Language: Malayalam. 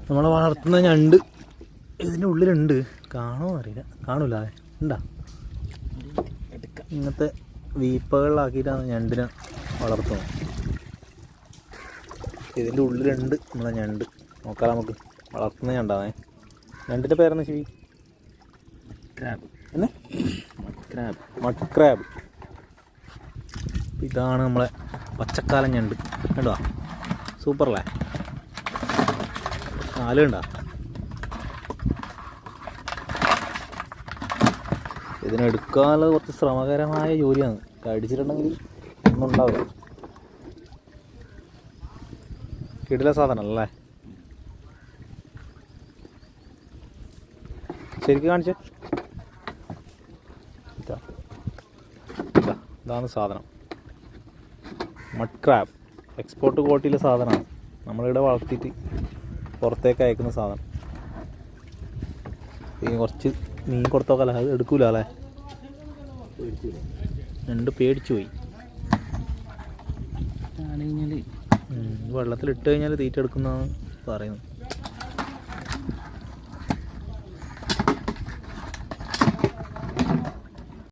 നമ്മളെ വളർത്തുന്ന ഞണ്ട് ഇതിൻ്റെ ഉള്ളിലുണ്ട്. കാണുമോ അറിയില്ല. കാണൂല ഉണ്ടാ. ഇങ്ങനത്തെ വീപ്പകളിലാക്കിയിട്ടാണ് ഞണ്ടിനെ വളർത്തുന്നത്. ഇതിൻ്റെ ഉള്ളിലുണ്ട് നമ്മളെ ഞണ്ട്. നോക്കാം നമുക്ക്. വളർത്തുന്ന ഞണ്ടാണേ. ഞണ്ടിൻ്റെ പേരെന്ന് ശരി ക്രാബ് എന്നെ മഡ് ക്രാബ്. ഇതാണ് നമ്മളെ പച്ചക്കാലൻ ഞണ്ട്. കണ്ടോ സൂപ്പറല്ലേ. നാലുണ്ടാ. ഇതിനെടുക്കാനുള്ള കുറച്ച് ശ്രമകരമായ ജോലിയാണ്. കടിച്ചിട്ടുണ്ടെങ്കിൽ ഒന്നും ഉണ്ടാവില്ല. കിടില സാധനമല്ലേ. ശരിക്കും കാണിച്ചേ. ഇതാണ് സാധനം. മഡ് ക്രാബ് എക്സ്പോർട്ട് ക്വാളിറ്റിയിലെ സാധനമാണ്. നമ്മളിവിടെ വളർത്തിയിട്ട് പുറത്തേക്ക് അയക്കുന്ന സാധനം. ഇനി കുറച്ച് മീൻ കൊടുത്തോക്കല്ല. അത് എടുക്കൂല അല്ലേ. രണ്ട് പേടിച്ചു പോയി. വെള്ളത്തിലിട്ട് കഴിഞ്ഞാൽ തീറ്റ എടുക്കുന്നതാണ് പറയുന്നത്.